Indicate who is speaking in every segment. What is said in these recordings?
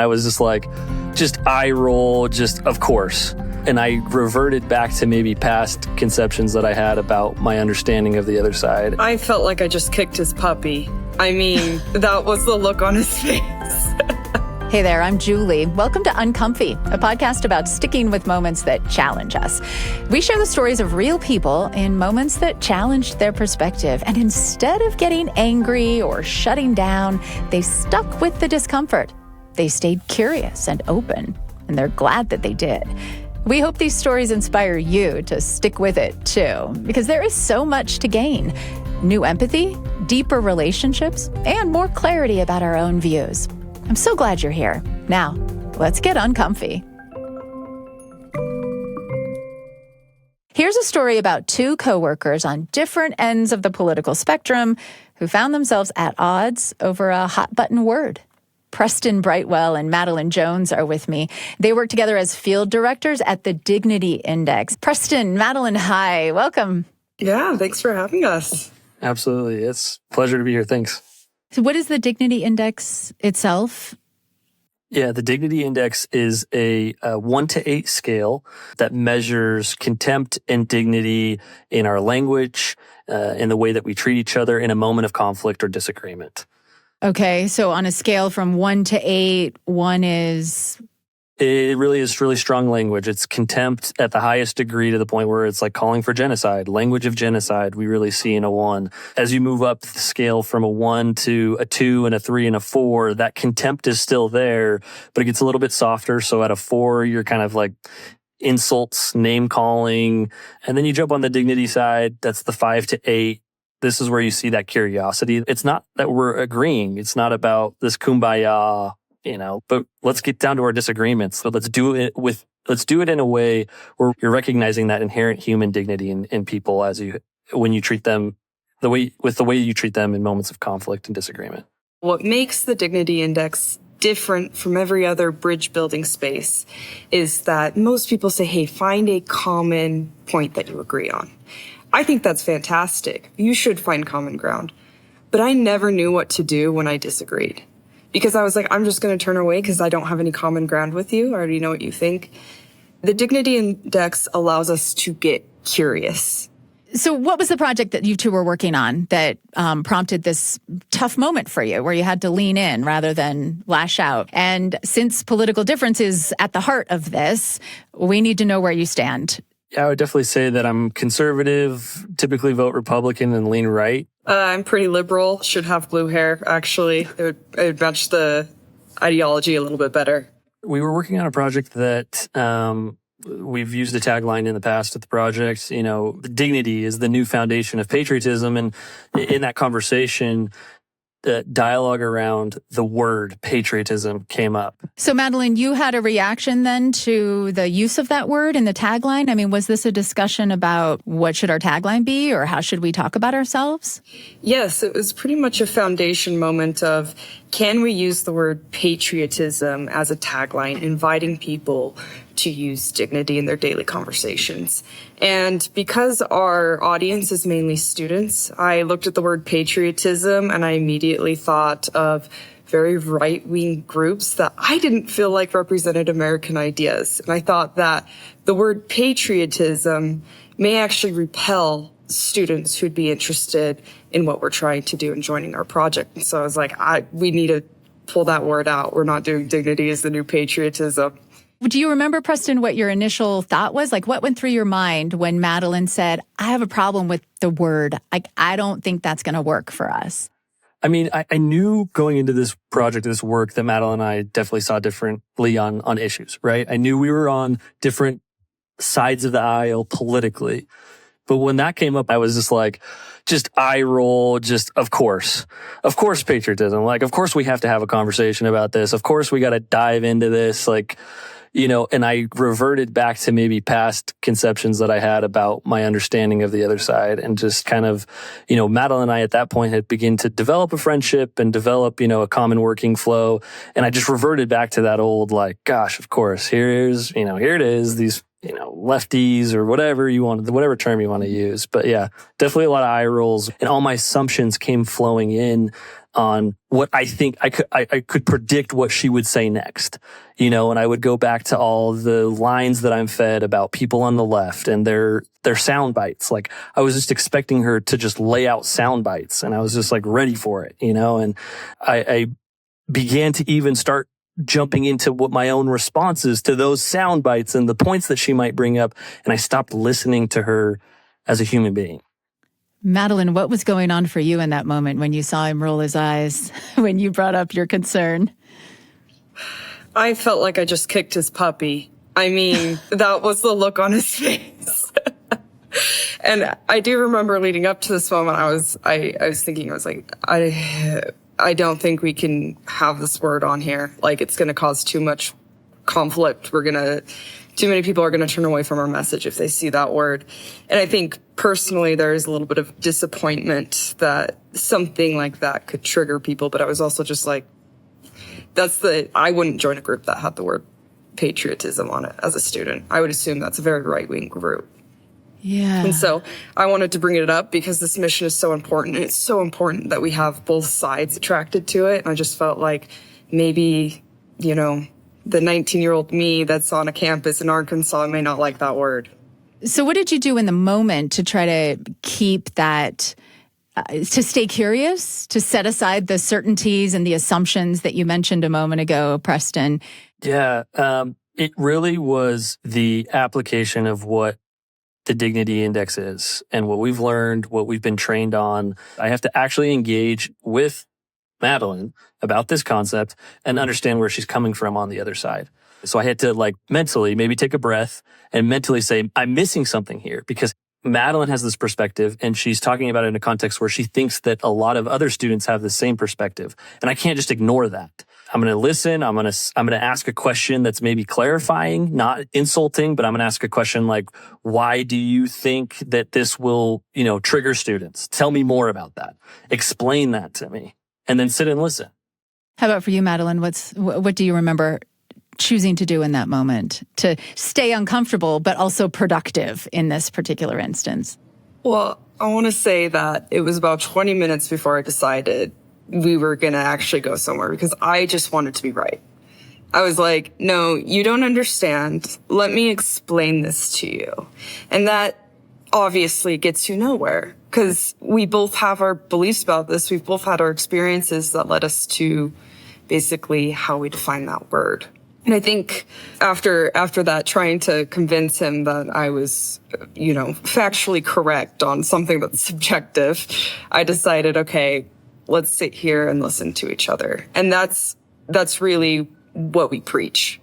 Speaker 1: I was just eye roll, just of course. And I reverted back to maybe past conceptions that I had about my understanding of the other side.
Speaker 2: I felt like I just kicked his puppy. I mean, that was the look on his face.
Speaker 3: Hey there, I'm Julie. Welcome to Uncomfy, a podcast about sticking with moments that challenge us. We share the stories of real people in moments that challenged their perspective. And instead of getting angry or shutting down, they stuck with the discomfort. They stayed curious and open, and they're glad that they did. We hope these stories inspire you to stick with it too, because there is so much to gain. New empathy, deeper relationships, and more clarity about our own views. I'm so glad you're here. Now, let's get uncomfy. Here's a story about two coworkers on different ends of the political spectrum who found themselves at odds over a hot-button word. Preston Brightwell and Madeleine Jones are with me. They work together as field directors at the Dignity Index. Preston, Madeleine, hi. Welcome.
Speaker 2: Yeah, thanks for having us.
Speaker 1: Absolutely. It's a pleasure to be here. Thanks.
Speaker 3: So what is the Dignity Index itself?
Speaker 1: Yeah, the Dignity Index is a 1 to 8 scale that measures contempt and dignity in our language, in the way that we treat each other in a moment of conflict or disagreement.
Speaker 3: Okay, so on a scale from 1 to 8, 1 is...
Speaker 1: It really is really strong language. It's contempt at the highest degree to the point where it's like calling for genocide. Language of genocide we really see in a 1. As you move up the scale from a 1 to a 2 and a 3 and a 4, that contempt is still there, but it gets a little bit softer. So at a 4, you're kind of like insults, name calling. And then you jump on the dignity side. That's the 5 to 8. This is where you see that curiosity. It's not that we're agreeing. It's not about this kumbaya, but let's get down to our disagreements. So let's do it in a way where you're recognizing that inherent human dignity in people when you treat them the way you treat them in moments of conflict and disagreement.
Speaker 2: What makes the Dignity Index different from every other bridge building space is that most people say, hey, find a common point that you agree on. I think that's fantastic. You should find common ground. But I never knew what to do when I disagreed. Because I was like, I'm just going to turn away because I don't have any common ground with you. I already know what you think. The Dignity Index allows us to get curious.
Speaker 3: So what was the project that you two were working on that prompted this tough moment for you where you had to lean in rather than lash out? And since political difference is at the heart of this, we need to know where you stand.
Speaker 1: Yeah, I would definitely say that I'm conservative, typically vote Republican and lean right.
Speaker 2: I'm pretty liberal, should have blue hair, actually. It would match the ideology a little bit better.
Speaker 1: We were working on a project that we've used the tagline in the past at the project, dignity is the new foundation of patriotism. And in that conversation, the dialogue around the word patriotism came up.
Speaker 3: So, Madeleine, you had a reaction then to the use of that word in the tagline? I mean, was this a discussion about what should our tagline be or how should we talk about ourselves?
Speaker 2: Yes, it was pretty much a foundation moment of, can we use the word patriotism as a tagline, inviting people to use dignity in their daily conversations. And because our audience is mainly students, I looked at the word patriotism and I immediately thought of very right-wing groups that I didn't feel like represented American ideas. And I thought that the word patriotism may actually repel students who'd be interested in what we're trying to do and joining our project. And so I was like, we need to pull that word out. We're not doing dignity as the new patriotism.
Speaker 3: Do you remember, Preston, what your initial thought was? Like, what went through your mind when Madeleine said, I have a problem with the word. I don't think that's going to work for us.
Speaker 1: I mean, I knew going into this project, this work, that Madeleine and I definitely saw differently on issues, right? I knew we were on different sides of the aisle politically. But when that came up, I was just eye roll, of course patriotism. Like, of course we have to have a conversation about this. Of course we got to dive into this. And I reverted back to maybe past conceptions that I had about my understanding of the other side, and just kind of, Madeleine and I at that point had begun to develop a friendship and develop, a common working flow. And I just reverted back to that old, gosh, of course, here it is, these, lefties or whatever term you want to use. But yeah, definitely a lot of eye rolls, and all my assumptions came flowing in on what I think I could predict what she would say next, and I would go back to all the lines that I'm fed about people on the left and their sound bites. Like I was just expecting her to just lay out sound bites, and I was just like ready for it, and I began to even start jumping into what my own responses to those sound bites and the points that she might bring up. And I stopped listening to her as a human being.
Speaker 3: Madeleine, what was going on for you in that moment when you saw him roll his eyes when you brought up your concern?
Speaker 2: I felt like I just kicked his puppy. I mean, that was the look on his face. And I do remember leading up to this moment, I was thinking, I was like, I don't think we can have this word on here. Like, it's going to cause too much conflict. Too many people are going to turn away from our message if they see that word. And I think personally, there is a little bit of disappointment that something like that could trigger people. But I was also just like, I wouldn't join a group that had the word patriotism on it as a student. I would assume that's a very right-wing group.
Speaker 3: Yeah.
Speaker 2: And so I wanted to bring it up because this mission is so important. And it's so important that we have both sides attracted to it. And I just felt like maybe, the 19-year-old me that's on a campus in Arkansas may not like that word.
Speaker 3: So what did you do in the moment to try to keep that, to stay curious, to set aside the certainties and the assumptions that you mentioned a moment ago, Preston?
Speaker 1: Yeah, it really was the application of what the dignity index is and what we've learned, what we've been trained on. I have to actually engage with Madeleine about this concept and understand where she's coming from on the other side. So I had to mentally maybe take a breath and mentally say, I'm missing something here because Madeleine has this perspective and she's talking about it in a context where she thinks that a lot of other students have the same perspective. And I can't just ignore that. I'm going to listen. I'm going to ask a question that's maybe clarifying, not insulting, but I'm going to ask a question like, why do you think that this will, trigger students? Tell me more about that. Explain that to me. And then sit and listen.
Speaker 3: How about for you, Madeleine? What do you remember choosing to do in that moment to stay uncomfortable, but also productive in this particular instance?
Speaker 2: Well, I want to say that it was about 20 minutes before I decided we were going to actually go somewhere because I just wanted to be right. I was like, no, you don't understand. Let me explain this to you. And that obviously gets you nowhere because we both have our beliefs about this. We've both had our experiences that led us to basically how we define that word. And I think after that, trying to convince him that I was, factually correct on something that's subjective, I decided, okay, let's sit here and listen to each other. And that's really what we preach.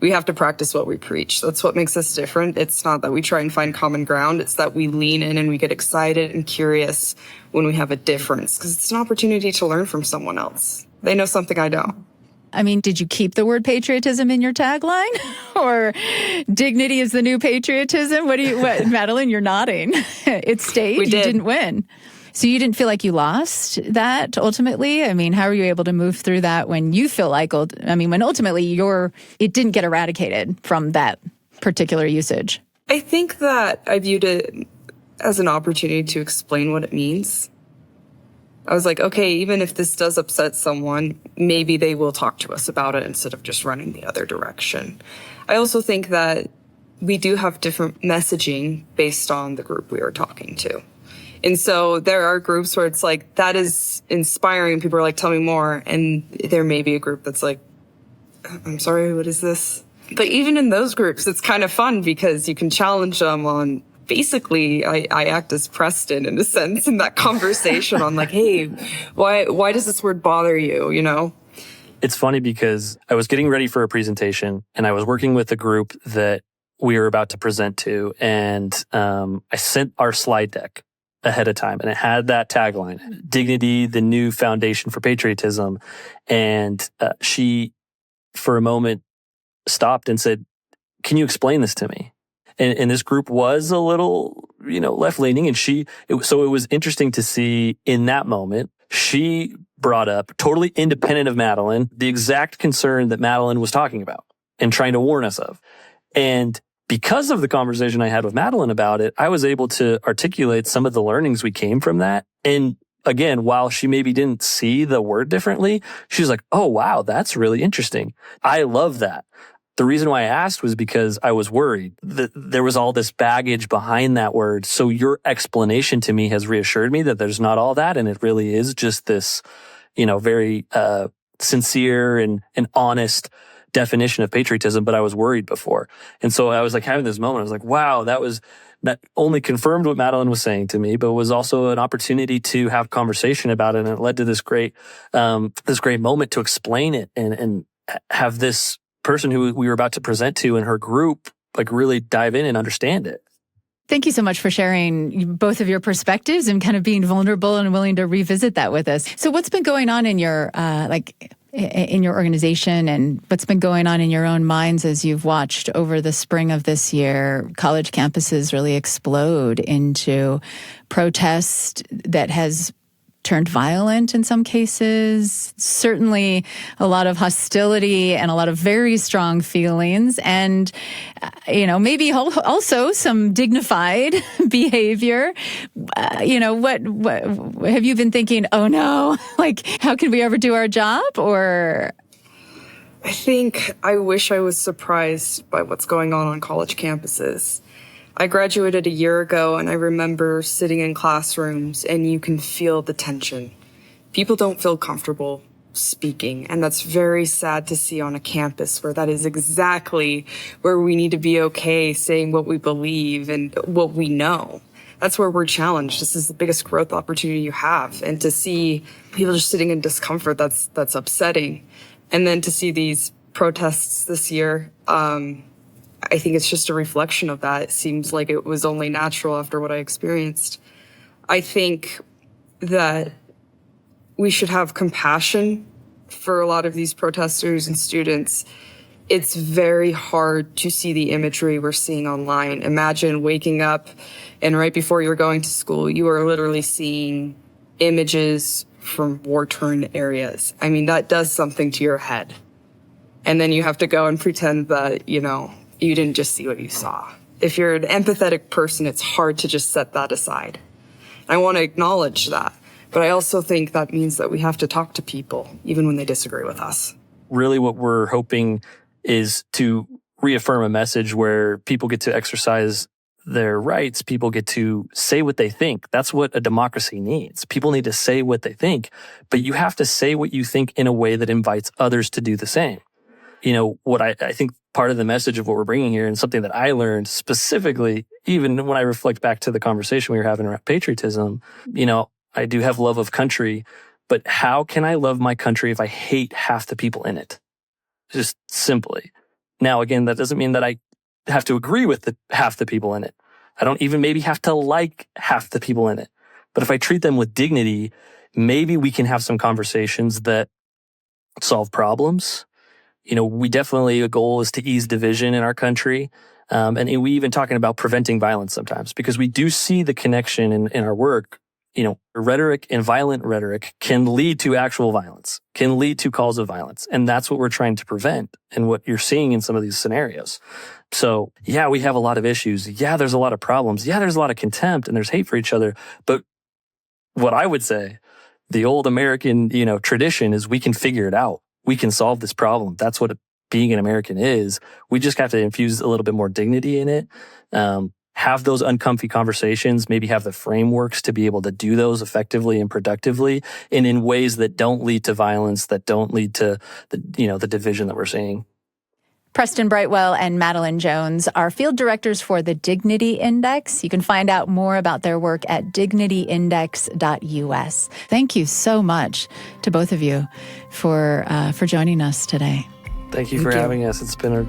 Speaker 2: We have to practice what we preach. That's what makes us different. It's not that we try and find common ground. It's that we lean in and we get excited and curious when we have a difference because it's an opportunity to learn from someone else. They know something I don't.
Speaker 3: I mean, did you keep the word patriotism in your tagline? Or dignity is the new patriotism? What, Madeleine, you're nodding. It stayed. You didn't win. So you didn't feel like you lost that ultimately? I mean, how are you able to move through that when you feel like, when ultimately it didn't get eradicated from that particular usage?
Speaker 2: I think that I viewed it as an opportunity to explain what it means. I was like, okay, even if this does upset someone, maybe they will talk to us about it instead of just running the other direction. I also think that we do have different messaging based on the group we are talking to. And so there are groups where it's like, that is inspiring. People are like, tell me more. And there may be a group that's like, I'm sorry, what is this? But even in those groups, it's kind of fun because you can challenge them on, basically, I act as Preston in a sense in that conversation on like, hey, why does this word bother you,
Speaker 1: It's funny because I was getting ready for a presentation and I was working with a group that we were about to present to. And I sent our slide deck ahead of time and it had that tagline, dignity, the new foundation for patriotism. And she, for a moment, stopped and said, can you explain this to me? And this group was a little, left-leaning. And so it was interesting to see in that moment, she brought up, totally independent of Madeleine, the exact concern that Madeleine was talking about and trying to warn us of. And because of the conversation I had with Madeleine about it, I was able to articulate some of the learnings we came from that. And again, while she maybe didn't see the word differently, she was like, oh, wow, that's really interesting. I love that. The reason why I asked was because I was worried that there was all this baggage behind that word. So your explanation to me has reassured me that there's not all that. And it really is just this, very sincere and honest definition of patriotism. But I was worried before. And so I was like having this moment. I was like, wow, that only confirmed what Madeleine was saying to me, but was also an opportunity to have conversation about it. And it led to this great moment to explain it and have this person who we were about to present to and her group like really dive in and understand it.
Speaker 3: Thank you so much for sharing both of your perspectives and kind of being vulnerable and willing to revisit that with us. So what's been going on in your in your organization, and what's been going on in your own minds as you've watched over the spring of this year college campuses really explode into protest that has turned violent in some cases, certainly a lot of hostility and a lot of very strong feelings, and maybe also some dignified behavior. What have you been thinking? Oh no, like how can we ever do our job? Or
Speaker 2: I wish I was surprised by what's going on college campuses. I graduated a year ago, and I remember sitting in classrooms and you can feel the tension. People don't feel comfortable speaking, and that's very sad to see on a campus where that is exactly where we need to be okay saying what we believe and what we know. That's where we're challenged. This is the biggest growth opportunity you have. And to see people just sitting in discomfort, that's upsetting. And then to see these protests this year, I think it's just a reflection of that. It seems like it was only natural after what I experienced. I think that we should have compassion for a lot of these protesters and students. It's very hard to see the imagery we're seeing online. Imagine waking up and right before you're going to school, you are literally seeing images from war-torn areas. I mean, that does something to your head. And then you have to go and pretend that, you didn't just see what you saw. If you're an empathetic person, it's hard to just set that aside. I want to acknowledge that. But I also think that means that we have to talk to people, even when they disagree with us.
Speaker 1: Really what we're hoping is to reaffirm a message where people get to exercise their rights. People get to say what they think. That's what a democracy needs. People need to say what they think, but you have to say what you think in a way that invites others to do the same. What I think part of the message of what we're bringing here, and something that I learned specifically, even when I reflect back to the conversation we were having around patriotism, I do have love of country, but how can I love my country if I hate half the people in it? Just simply. Now, again, that doesn't mean that I have to agree with half the people in it. I don't even maybe have to like half the people in it. But if I treat them with dignity, maybe we can have some conversations that solve problems. We definitely, a goal is to ease division in our country. And we even talking about preventing violence sometimes, because we do see the connection in our work. Rhetoric and violent rhetoric can lead to actual violence, can lead to calls of violence. And that's what we're trying to prevent and what you're seeing in some of these scenarios. So yeah, we have a lot of issues. Yeah, there's a lot of problems. Yeah, there's a lot of contempt and there's hate for each other. But what I would say, the old American, tradition is we can figure it out. We can solve this problem. That's what being an American is. We just have to infuse a little bit more dignity in it. Have those uncomfy conversations, maybe have the frameworks to be able to do those effectively and productively and in ways that don't lead to violence, that don't lead to the division that we're seeing.
Speaker 3: Preston Brightwell and Madeleine Jones are field directors for the Dignity Index. You can find out more about their work at dignityindex.us. Thank you so much to both of you for joining us today.
Speaker 1: Thank you for having us. It's been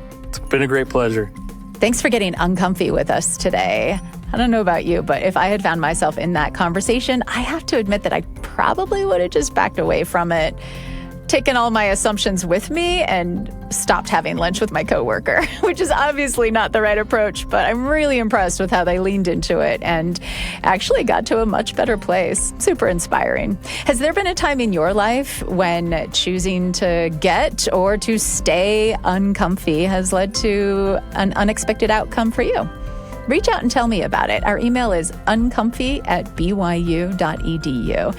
Speaker 1: a great pleasure.
Speaker 3: Thanks for getting uncomfy with us today. I don't know about you, but if I had found myself in that conversation, I have to admit that I probably would have just backed away from it, taken all my assumptions with me, and stopped having lunch with my coworker, which is obviously not the right approach, but I'm really impressed with how they leaned into it and actually got to a much better place. Super inspiring. Has there been a time in your life when choosing to get or to stay uncomfy has led to an unexpected outcome for you? Reach out and tell me about it. Our email is uncomfy@byu.edu.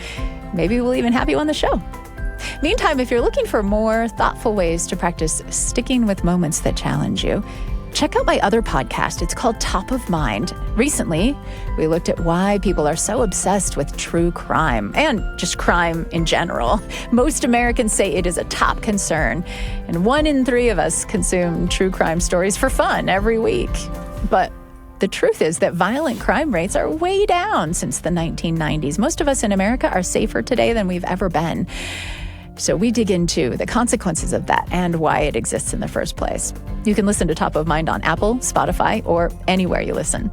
Speaker 3: Maybe we'll even have you on the show. Meantime, if you're looking for more thoughtful ways to practice sticking with moments that challenge you, check out my other podcast. It's called Top of Mind. Recently, we looked at why people are so obsessed with true crime and just crime in general. Most Americans say it is a top concern, and 1 in 3 of us consume true crime stories for fun every week. But the truth is that violent crime rates are way down since the 1990s. Most of us in America are safer today than we've ever been. So we dig into the consequences of that and why it exists in the first place. You can listen to Top of Mind on Apple, Spotify, or anywhere you listen.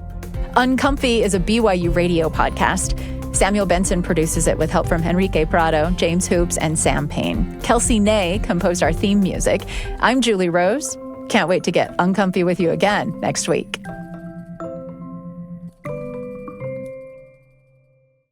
Speaker 3: Uncomfy is a BYU radio podcast. Samuel Benson produces it with help from Enrique Prado, James Hoops, and Sam Payne. Kelsey Ney composed our theme music. I'm Julie Rose. Can't wait to get uncomfy with you again next week.